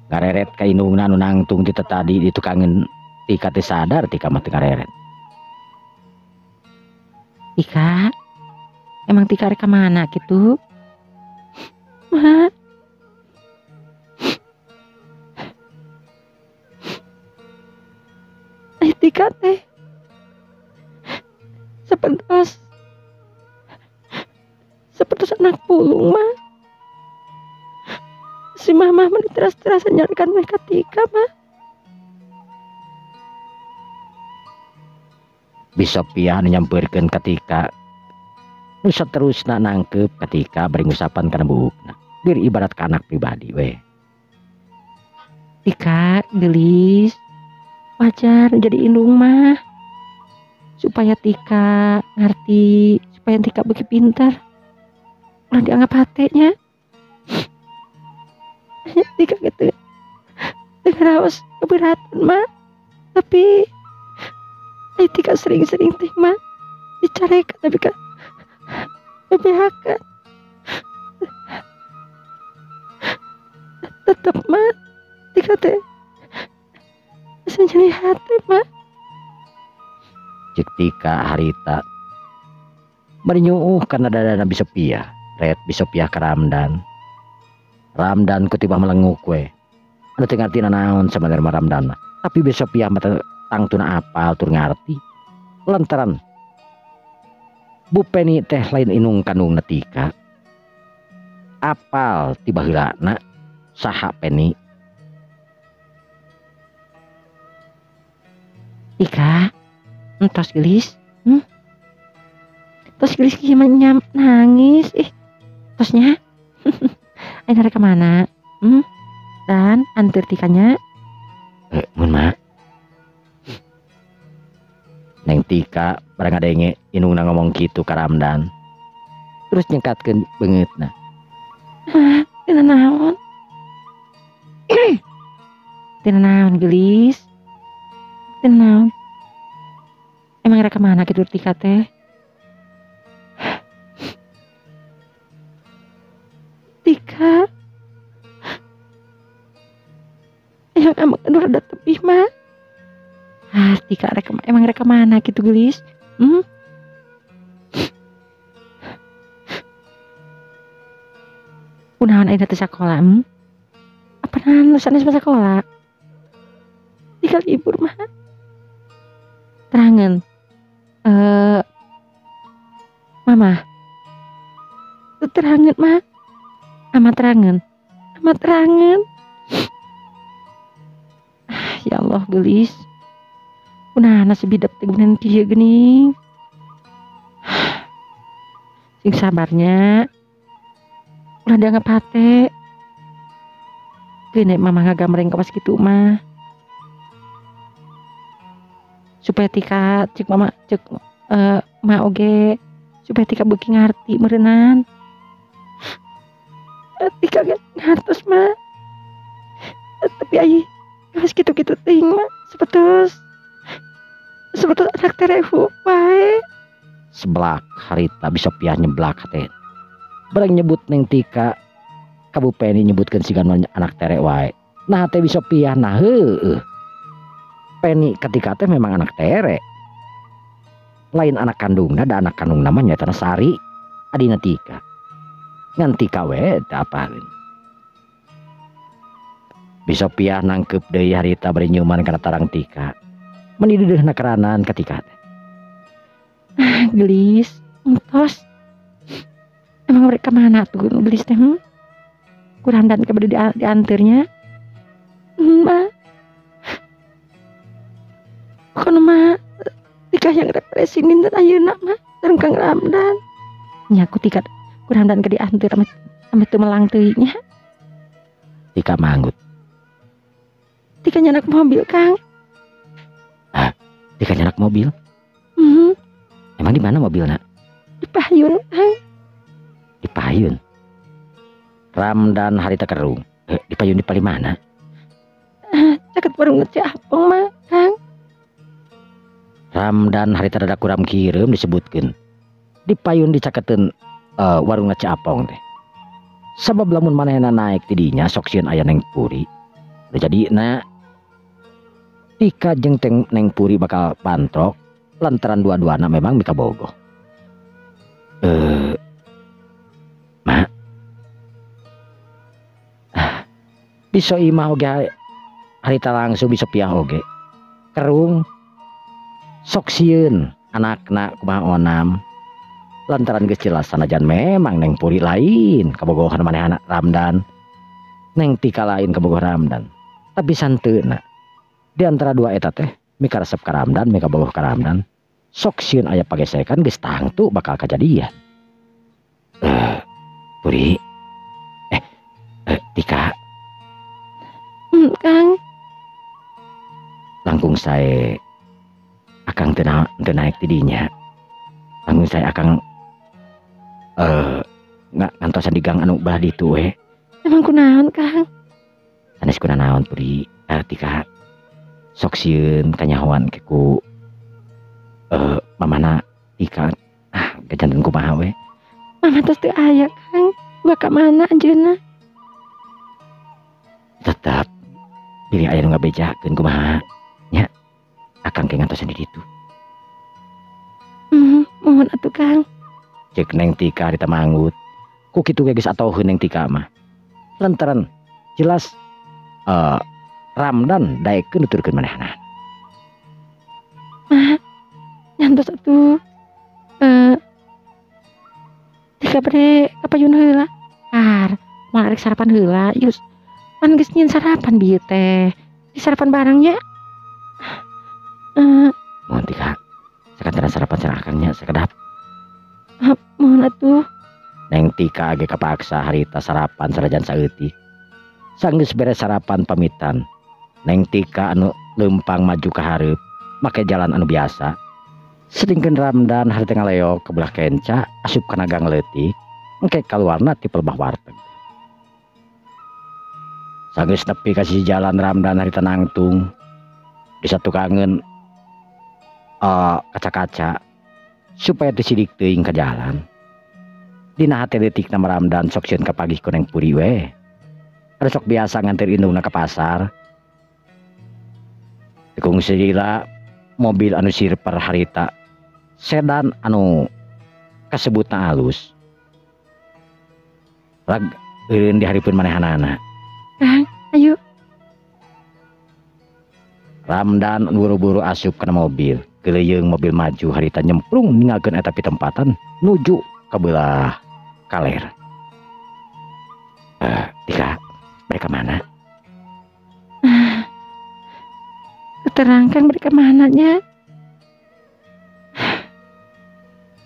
Ngareret ka inungna anu nangtung ti tadi di tukangen Tika teh sadar Tika mah teu ngareret. Tika, emang Tika rek kemana gitu? Ma, Tika teh seperti anak pulung mah. Si mama mah teras-teras nyarikan mereka Tika mah. Bisa piah nyamperkeun ketika nu saterusna nangkep ketika beri ngusapan kana buukna. Bir ibarat ka anak pribadi we. Tika gelis, wajar jadi indung mah. Supaya Tika ngerti, supaya Tika beki pintar. Ulah dianggap hatenya. Tika gitu. Dengan haus keberatan mah. Tapi Tika sering-sering teh mah dicarekan tapi kan PPHK. Tetep mah Tika teh bisa jadi hati mah. Cek Tika harita bari nyuuh karena dadana bisa piah. Red bisa piah ke Ramdan. Ramdan ketiba melenguk we. Anu teu ngarti naon sebenarnya Ramdan mah. Tapi bisa piah mata tangtuna apal tur ngarti. Lantaran Bu Peni teh lain inung kandungna Tika. Apal tiba heulana saha Peni. Tika, entos gelis, tos gelis gimana nangis, tosnya, ayo rek kemana, dan antir Tikanya, mun mak, Neng Tika barang ngadenge inungna ngomong gitu ka Ramdan, terus nyengkatkeun beungeutna. Tina naon, tina naon gelis. Naon? Emang rek kemana gitu Tika teh? Tika, yang emang udah ada tebih mah. Tika emang rek kemana gitu gelis? Kunaon ayeuna teh sakola? Apa naon sanes sekolah? Tika libur mah. Terangan mama terangan mah amat terangan ya Allah gelis kunahan sebidap teh geunan kieu geuning sing sabarnya ulah dianggap hate geuneuh mama ngagamreng ka pas kitu mah supaya Tika cek mama cek ma oge supaya Tika beuki ngarti meureunnan. Tika geus ngartos mah. Tapi ai geus kitu-kitu teuing mah sebetus anak terehu wae. Seblak harita bisa piah nyeblak hate. Barang nyebut Neng Tika ka Bu Peni nyebutkeun sigan anak terek wae. Nah teh bisa piah nah heueuh. Peni ketika teh memang anak tere. Lain anak kandungna da anak kandung namanya nyata Sari adina Tika. Ngan Tika we teu apaeun. Bisa piah nangkep deui harita bari nyeuman kana tarang Tika. Mun di deudeuhna keranan ka Tika teh. Gelis, entos. Emang mereka mana tuh gelis teh? Kurang dan kepada diantarnya. Ma. Kono mah Tika yang represinin dan ayeuna mah sareng Kang Ramdan. Nya ku Tika kurang dan ke diantir ame teu melang teuing nya. Tika manggut. Tika nyanak mobil Kang. Tika nyanak mobil? Emang di mana mobilna? Di Payun Kang. Di Payun. Ramdan harita kerung. Di Payun di palimana? Caket warung Ciapong mah Kang. Ramdan harita rada kurang kireum disebutkeun. Di Payun dicaketeun warung Ciapong teh. Sabab lamun manehna naik tidinya sok sieun aya Neng Puri. Jadi Tika jeung Neng Puri bakal pantrok lantaran dua-duana memang mika bogoh. Mak. Bisa imah oge harita langsung bisa piah oge. Kerung sok sieun anakna kumaha onam. Lantaran geus jelas sanajan memang Neng Puri lain kabogohan manehna Ramdan. Neng Tika lain kabogoh Ramdan. Tapi santeuna di antara dua eta teh mika resep ka Ramdan, mika bogoh ka Ramdan. Sok sieun aya pagesekan geus tangtu bakal kajadian. Puri. Tika. Kang. Langkung sae akang teu naik tidinya. Langkung sae akang ngantosan di gang anu belah ditu we. Emang kunaon, Kang? Sanes kunaon Puri. Tika sok sieun kanyahoan ke ku mamana Tika. Gajanten kumaha we. Mama tos teu aya, Kang. Baka mana anjeunna? Tetap pilih aya nu ngabejakeun kumaha nya. Akang ke ngantosan di ditu. Mohon atuh, Kang. Cek Neng Tika di Tamanggut. Ku kitu ge geus atoheun Neng Tika mah. Lantaran jelas Ramdan daekeun nuturkeun manehna. Mah, nyantos atuh. Tika bade kapayun heula. Moal arek sarapan heula, yus. Pan geus nyieun sarapan bieu teh. Di sarapan barengnya. Mohon Tika. Sakantara sarapan sareng akangnya sakedap. Mohon atuh. Neng Tika ge kapaksa harita sarapan sarajan saeutik. Sanggeus beres sarapan pamitan. Neng Tika anu leumpang maju ka hareup make jalan anu biasa. Sedingkeun Ramdan harita ngaleok ke belah kenca asup kana gang leutik engke kaluarna ti pelebah warteg. Sanggeus nepi ka sisi jalan Ramdan harita nangtung di satu kangen kaca-kaca supaya teu sidik teuing ka jalan. Dina hate leutik nama Ramdan sok sieun kapagih ku Neng Puri we. Ada sok biasa nganter indungna ke pasar. Tekung silila mobil anu sirper harita sedan anu kasebutna alus. Rag eureun dihareupeun manehanana. Kang, ayo. Ramdan buru-buru asup kana mobil. Keleuyeung mobil maju harita nyemplung ninggalkeun eta pitempatan nuju ka belah kaler. Tika, mereka mana? Keterangkan mereka mananya.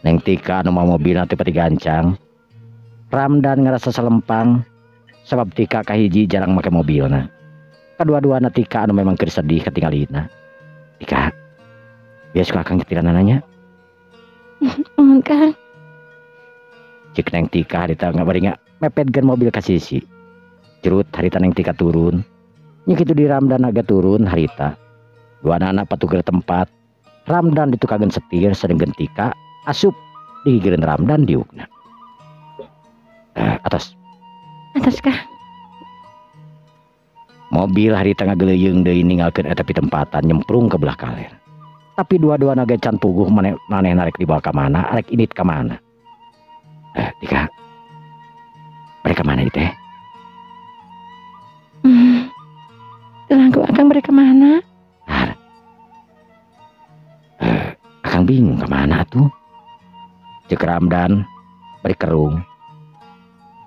Neng Tika anu mau mobil nanti pati gancang. Ramdan ngerasa selempang sebab Tika kahiji jarang make mobilna. Kedua-duana Tika anu memang keur sedih ketinggalina. Tika, biasa kakang nyetiran nanya. Kang. Cik Neng Tika harita ngabari mepetkeun mobil ka sisi. Cerut harita Neng Tika turun. Nya kitu di Ramdan agak turun harita. Dua anak patuger tempat. Ramdan ditukageun setir sedengkeun Tika asup digigireun Ramdan diukna. Atas. Atas, Kang. Mobil harita ngageleuyeung deui ninggalkeun eta pitempatan nyemplung ke belah kaler. Tapi dua-duana ge can puguh manehna rek dibawa ka mana, rek indit ka mana. Tika. Mereka mana itu teh? Telangku akang mereka mana? Akang bingung kemana tuh. Cek Ramdan bari kerung.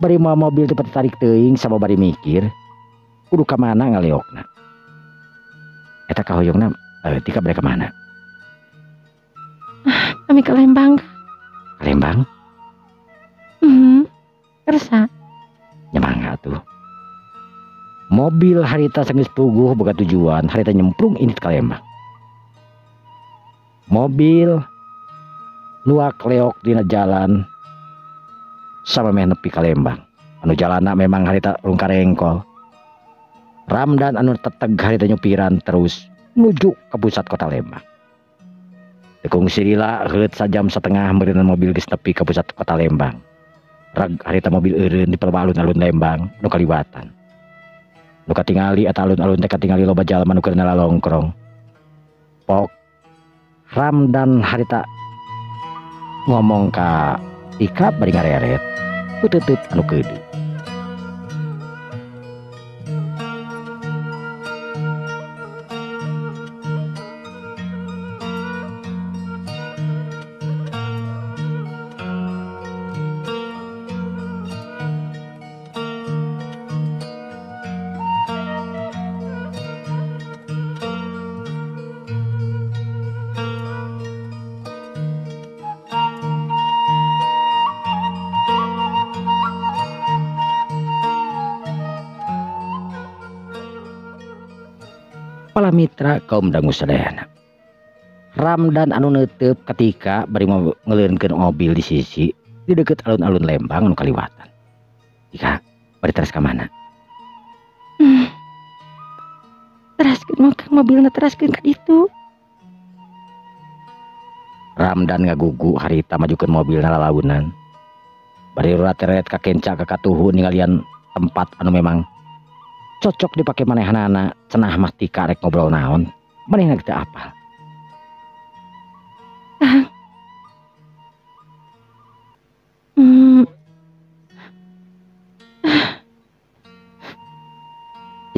Bari mau mobil cepet tarik teuing sama bari mikir kudu ka mana ngaleokna. Eta kahoyongna Tika bari ka mana? Kami ke Lembang. Ka Lembang? Kersa. Nyamangga tuh. Mobil harita sanggeus puguh boga tujuan harita nyemplung indit ka Lembang. Mobil luak leok dina jalan samemeh nepi ka Lembang. Anu jalanna memang harita rungkarengkol. Ramdan anu teteg harita nyupiran terus nuju ke pusat kota Lembang. Tekung silila heuleut sajam setengah meureunna mobil geus nepi ka pusat kota Lembang. rag harita mobil eureun di pelema alun-alun Lembang nu kaliwatan. Nu katingali eta alun-alun teh katingali loba jalma nu keur lalongkrong. Pok Ramdan harita ngomong ka Tika bari ngareret ku teuteut anu keudeuh. Kepala mitra kaum dangu sadayana. Ramdan anu neuteup ketika bari ngeuleunkeun mobil di sisi di deukeut alun-alun Lembang nu kaliwatan. Ika, bari teras ka mana? Teraskeun mah Kang mobilna teraskeun ka itu. Ramdan ngagugu harita majukeun mobilna lalaunan. Bari rurat-teret ka kenca ka katuhu ningalian tempat anu memang cocok dipake manehanana cenah mah Tika rek ngobrol naon manehna teu apal.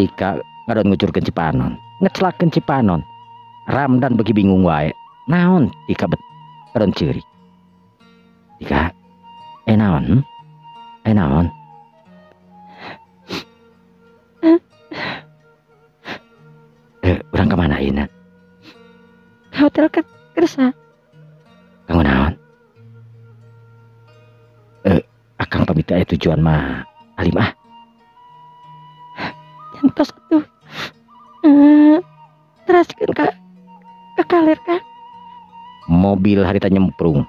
Tika ngadon ngucurkeun Cipanon, ngecelakeun Cipanon. Ramdan beuki bingung wae. Naon Tika beureun ceurik. Tika, naon? Naon? Urang ka mana ayeuna? Ka hotel Kersa. Kanggo naon? Akang pamit aya tujuan mah alim ah. Entos atuh. Teraskeun ka kaler Kang. Mobil harita nyemprung.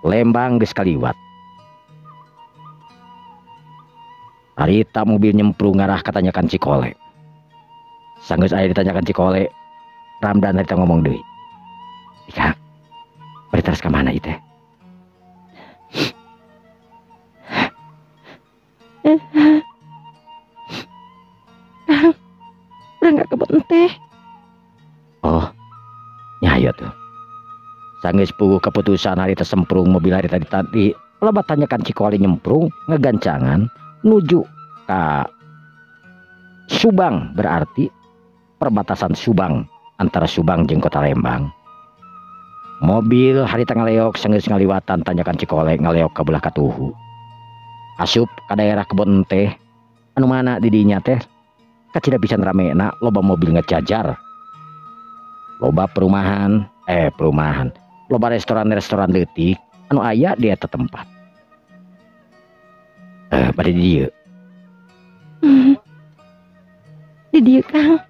Lembang geus kaliwat. Harita mobil nyemprung ngarah katanyakan Cikole. Sanggeus aya ditanyakan Cikole, Ramdan harita ngomong deui. Ika, bari teras ka mana ieu teh? Urang ka kebon teh. Oh, nya tuh. Sanggeus puguh keputusan harita semprung mobil harita ditadi. Loba tanyakan Cikole nyemprung ngegancangan nuju ka Subang, berarti perbatasan Subang antara Subang jeung kota Lembang. Mobil harita ngaleok sanggeus ngaliwatan tanyakan Cikole ngaleok ka belah katuhu. Asup ka daerah kebon teh anu mana di dinya teh kacida pisan ramena loba mobil ngejajar. Loba perumahan, loba restoran leutik anu aya di eta tempat. Bade di dieu. Di dieu Kang.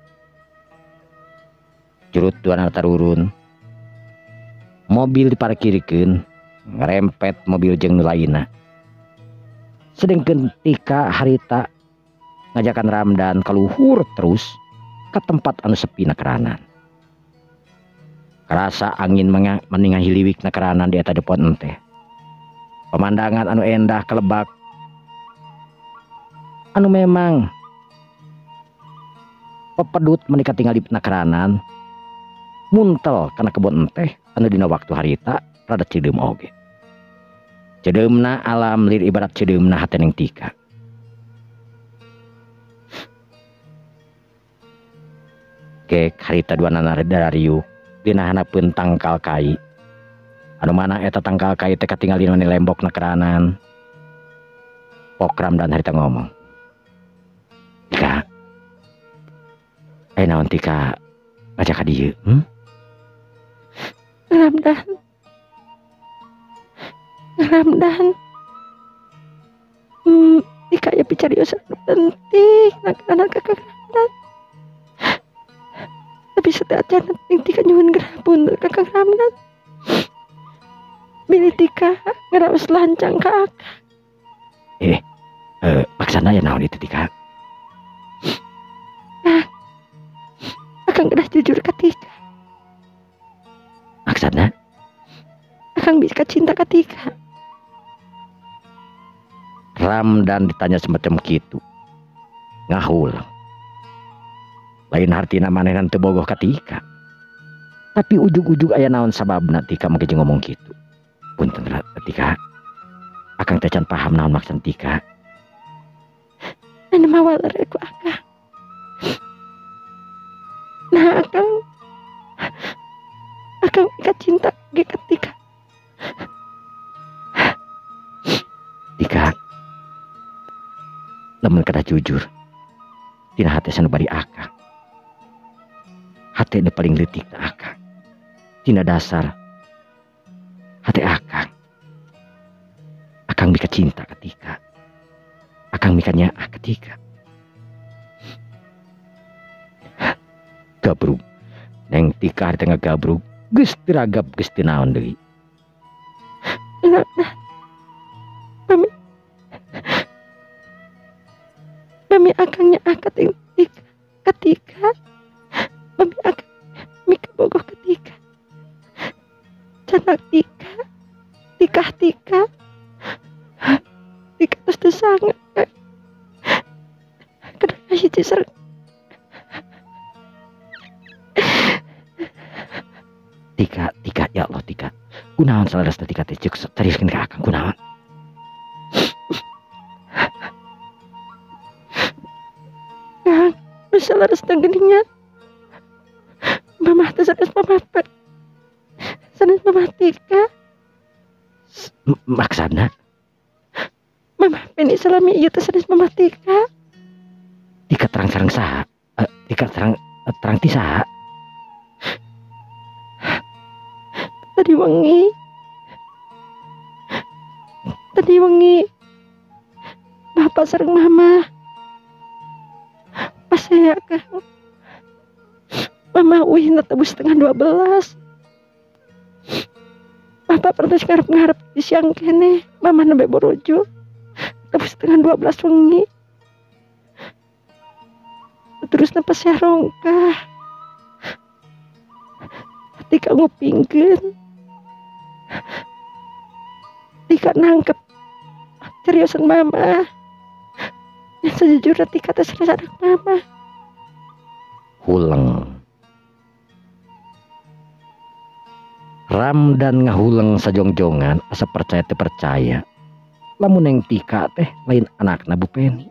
Curut duana tarurun. Mobil diparkirikeun, ngerempet mobil jeung nu lainna. Sedengkeun Tika harita ngajakan Ramdan kaluhur terus ke tempat anu sepi na keranan. Karasa angin meninga hiliwik na keranan di eta depon teh. Pemandangan anu endah kelebak anu memang pepedut menika tinggal di nakaranan muntel karena kebon teh anu dina waktu harita rada cedeum oge. Cedeumna alam lir ibarat cedeumna hateneng Tika. Kek harita duana darariuk dina hanapeun tangkal kai. Anu mana eta tangkal kai teh katingali nu lembok nakaranan. Pok Ramdan harita ngomong. Tika, naon Tika ngajak ka dieu? Ramdan. Tika ya picarios anu penting nak Kakang Ramdan. Tapi sedajan Tika nyuhun gerapun Kakang Ramdan. Bini Tika ngaraos lancang ka Akang. Maksana ya naon itu Tika? Akang gedah jujur ka Tika. Maksana? Akang bisa cinta ka Tika. Ramdan ditanya semacam gitu ngahul. Lain hartina manehan teu bogoh ka Tika. Tapi ujug-ujug aya naon sababna Tika make ngomong gitu. Punten Tika. Akang teh can paham naon maksud Tika. Anu mah waler aku akang. Nah akang ikat cinta ge ka Tika. Tika, lamun kada jujur, tina hati sanubari akang. Hati nu paling leutik na akang. Tina dasar hati akang. Akang mika cinta ka Tika. Akang mika nyaah ka Tika. Gabrug. Neng Tika hari tengah gabrug. Geus diragap geus teu naon deui. Mami akang nyaah ka Tika. Mami akang mika bogoh ka Tika. Canak Tika. Tika terus teu sangat. Kada hiji sareng. Tika, ya Allah Tika. Kunaon salaras Tika teh ceuk carioskeun ka akang kunaon? Kang, salaras teh geuningan. Mamah teh sanes mamapet. Sanes mamah Tika. Maksudna Mamah peni salami ieu teh sanes mamah Tika. Tika terang sareng saha? Tika terang ti saha? Tadi wengi Bapak sareng Mama pas saya Kang. Mama uih tebus setengah 12. Bapak pernah ngarep di siang kene. Mama nembe borojo tebus setengah 12 wengi. Terus pas saya rongkah Tika ngupingkeun. Tika nangkep seriusan Mama. Yang sejujurnya Tika teh serius anak Mama. Huleng. Ramdan ngahuleng sajongjongan asa percaya teu percaya. Lamun neng Tika teh lain anakna Bu Peni.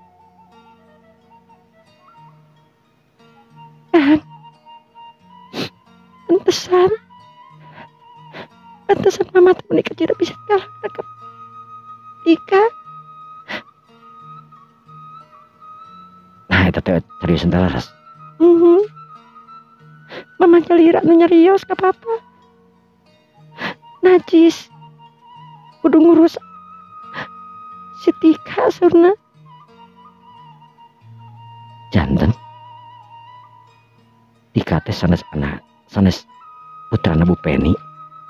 Kang, pantesan Mama teh menikah tidak bisa kalah ke Tika. Nah, eta teh serius laras. Mama nyalira nu nyarios ka Papa. Najis. Kudu ngurus si Tika surna. Janten. Tika teh sanes putrana Bu Peni.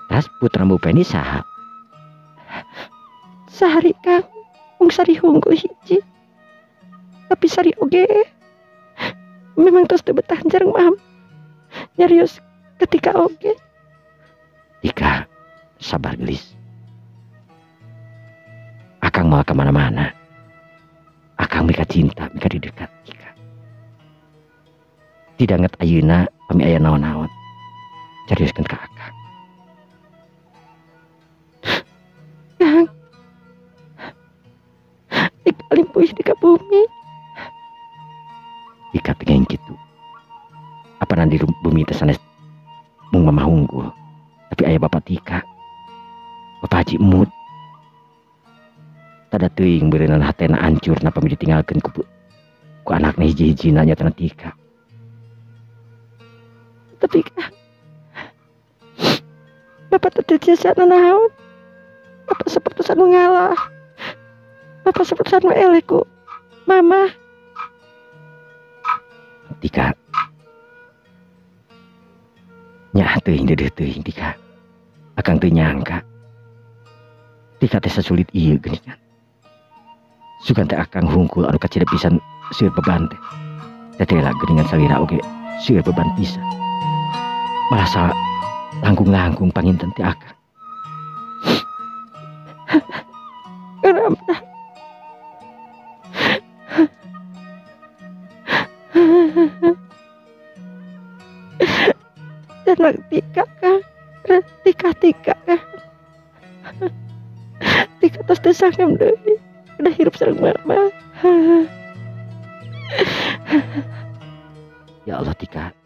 Tas putrana Bu Peni saha? Sehari Kang, mung sari hunggu hiji. Tapi sari oge. Memang tos teu betah jarang Mam. Nyarios ketika oge. Tika, sabar gelis. Akang mau kemana-mana. Akang mika cinta, mika di dekat Tika. Tidak nget ayeuna kami aya naon-naon. Carioskeun ka akang. Kang, Tika limpuh di ka bumi. Tika pengen gitu. Apa nanti bumi teh sanes mung mamah unggul. Tapi aya Bapak Tika. Bapak Haji Emut. Tada teuing beureunan hatena hancur napa ditinggalkeun ku anakna hiji-hijina nya teh Tika. Tapi Kang, Bapak teu jasa naon. Bapak seperti anu ngalah. Bapak seperti anu eleh ku Mama. Tika. Nya teuing deudeuh teuing Tika. Akang teu nyangka. Tika teh sasulit ieu geuningan. Sugan teh akang hungkul anu kacida pisan seueur beban teh. Tetela geuningan salira oge seueur beban pisan. Merasa langkung-langkung panginten ti akang. Kenapa? anak Tika kah? Tika kah? Tika tos teu sangem deui. Udah hirup sareng mama. Ya Allah Tika,